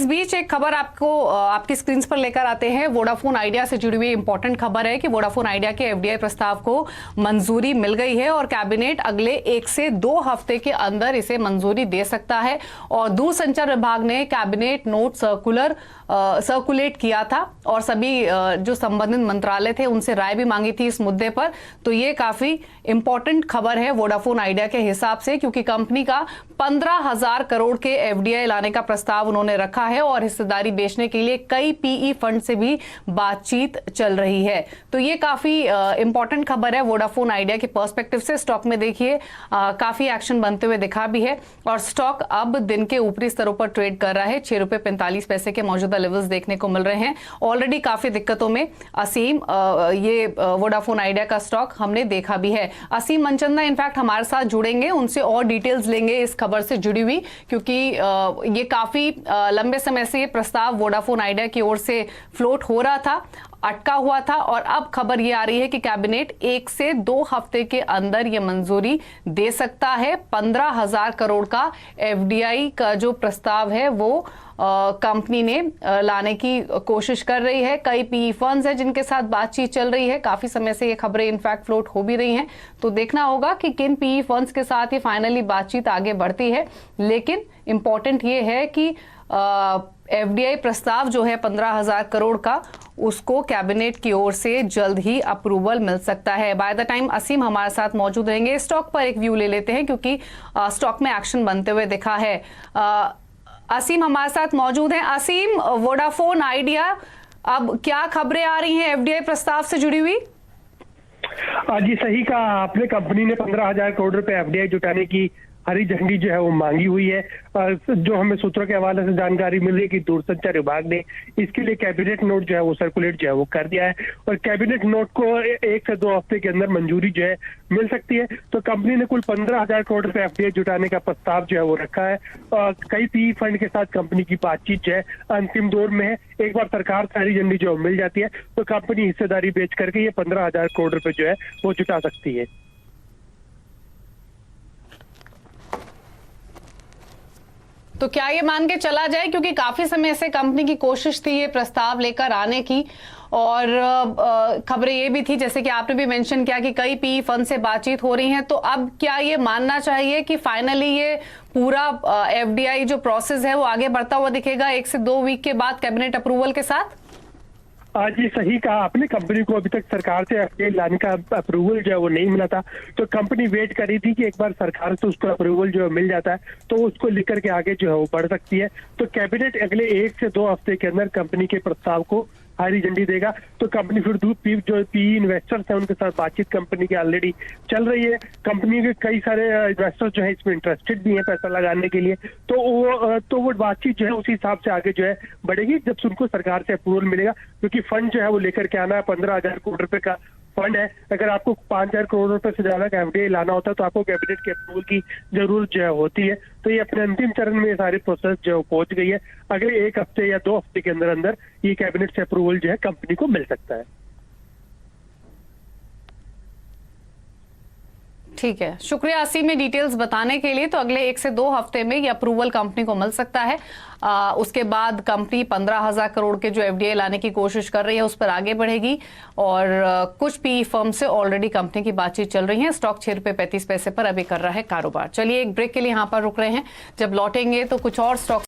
बीच एक खबर आपको आपकी स्क्रीन पर लेकर आते हैं। वोडाफोन आइडिया से जुड़ी हुई इंपॉर्टेंट खबर है कि वोडाफोन आइडिया के एफडीआई प्रस्ताव को मंजूरी मिल गई है और कैबिनेट अगले 1 से 2 हफ्ते के अंदर इसे मंजूरी दे सकता है। और दूरसंचार विभाग ने कैबिनेट नोट सर्कुलेट किया था और सभी जो संबंधित मंत्रालय थे उनसे राय भी मांगी थी इस मुद्दे पर। तो ये काफी इंपॉर्टेंट खबर है वोडाफोन आइडिया के हिसाब से, क्योंकि कंपनी का 15,000 करोड़ के एफडीआई लाने का प्रस्ताव उन्होंने रखा है और हिस्सेदारी बेचने के लिए कई पीई फंड से भी बातचीत चल रही है। तो ये काफी इंपॉर्टेंट खबर है वोडाफोन आइडिया के पर्सपेक्टिव से। स्टॉक में देखिए काफी एक्शन बनते हुए दिखा भी है और स्टॉक अब दिन के ऊपरी स्तरों पर ट्रेड कर रहा है। 6 रुपए 45 पैसे के मौजूदा लेवल्स देखने को मिल रहे हैं। ऑलरेडी काफी दिक्कतों में असीम ये वोडाफोन आइडिया का स्टॉक हमने देखा भी है। असीम मनचंदा इनफैक्ट हमारे साथ जुड़ेंगे, उनसे और डिटेल्स लेंगे इस खबर से जुड़ी हुई, क्योंकि ये काफी लंबे समय से ये प्रस्ताव वोडाफोन आइडिया की ओर से फ्लोट हो रहा था, अटका हुआ था और अब खबर ये आ रही है कि कैबिनेट 1 से 2 हफ्ते के अंदर ये मंजूरी दे सकता है। 15,000 करोड़ का एफडीआई का जो प्रस्ताव है वो कंपनी ने लाने की कोशिश कर रही है। कई पीई फंड्स हैं जिनके साथ बातचीत चल रही है। काफी समय से ये खबरें इनफैक्ट फ्लोट हो भी रही हैं, तो देखना होगा कि किन पीई फंड्स के साथ ये फाइनली बातचीत आगे बढ़ती है। लेकिन इंपॉर्टेंट ये है कि एफडीआई प्रस्ताव जो है 15,000 करोड़ का, उसको कैबिनेट की ओर से जल्द ही अप्रूवल मिल सकता है। बाय द टाइम असीम हमारे साथ मौजूद रहेंगे। स्टॉक पर एक व्यू ले लेते हैं क्योंकि स्टॉक में एक्शन बनते हुए दिखा है। असीम हमारे साथ मौजूद हैं। असीम, वोडाफोन आइडिया, अब क्या खबरें आ रही हैं एफडीआई प्रस्ताव से जुड़ी हुई? जी सही कहा आपने, कंपनी ने 15,000 करोड़ रुपए एफडीआई जुटाने की हरी झंडी जो है वो मांगी हुई है। जो हमें सूत्रों के हवाले से जानकारी मिल रही है कि दूरसंचार विभाग ने इसके लिए कैबिनेट नोट जो है वो सर्कुलेट जो है वो कर दिया है और कैबिनेट नोट को 1 से 2 हफ्ते के अंदर मंजूरी जो है मिल सकती है। तो कंपनी ने कुल 15,000 करोड़ रुपए एफडीआई जुटाने का प्रस्ताव जो है वो रखा है। कई पीई फंड के साथ कंपनी की बातचीत जो है अंतिम दौर में है। एक बार सरकार से हरी झंडी जो मिल जाती है तो कंपनी हिस्सेदारी बेच करके ये 15,000 करोड़ रुपए जो है वो जुटा सकती है। तो क्या ये मान के चला जाए, क्योंकि काफी समय से कंपनी की कोशिश थी ये प्रस्ताव लेकर आने की और खबरें ये भी थी जैसे कि आपने भी मेंशन किया कि कई पीई फंड से बातचीत हो रही है, तो अब क्या ये मानना चाहिए कि फाइनली ये पूरा एफडीआई जो प्रोसेस है वो आगे बढ़ता हुआ दिखेगा 1 से 2 वीक के बाद कैबिनेट अप्रूवल के साथ? आज ये सही कहा आपने, कंपनी को अभी तक सरकार से एफडीआई लाने का अप्रूवल जो है वो नहीं मिला था, तो कंपनी वेट कर रही थी कि एक बार सरकार से उसको अप्रूवल जो है मिल जाता है तो उसको लेकर के आगे जो है वो बढ़ सकती है। तो कैबिनेट अगले 1 से 2 हफ्ते के अंदर कंपनी के प्रस्ताव को हरी झंडी देगा तो कंपनी फिर जो पीई इन्वेस्टर्स हैं उनके साथ बातचीत कंपनी की ऑलरेडी चल रही है। कंपनी के कई सारे इन्वेस्टर्स जो है इसमें इंटरेस्टेड भी हैं पैसा लगाने के लिए, तो वो बातचीत जो है उसी हिसाब से आगे जो है बढ़ेगी जब उनको सरकार से अप्रूवल मिलेगा, क्योंकि फंड जो है वो लेकर के आना है। 15,000 करोड़ रुपए का फंड है। अगर आपको 5,000 करोड़ रुपए से ज्यादा का एफडीआई लाना होता है तो आपको कैबिनेट के अप्रूवल की जरूरत जो है होती है। तो ये अपने अंतिम चरण में ये सारी प्रोसेस जो पहुंच गई है। अगले 1 हफ्ते या 2 हफ्ते के अंदर अंदर ये कैबिनेट से अप्रूवल जो है कंपनी को मिल सकता है। ठीक है, शुक्रिया असीम में डिटेल्स बताने के लिए। तो अगले 1 से 2 हफ्ते में ये अप्रूवल कंपनी को मिल सकता है। उसके बाद कंपनी 15,000 करोड़ के जो एफडीआई लाने की कोशिश कर रही है उस पर आगे बढ़ेगी और कुछ पीई फर्म से ऑलरेडी कंपनी की बातचीत चल रही है। स्टॉक 6 रुपए 35 पैसे पर अभी कर रहा है कारोबार। चलिए एक ब्रेक के लिए यहाँ पर रुक रहे हैं, जब लौटेंगे तो कुछ और स्टॉक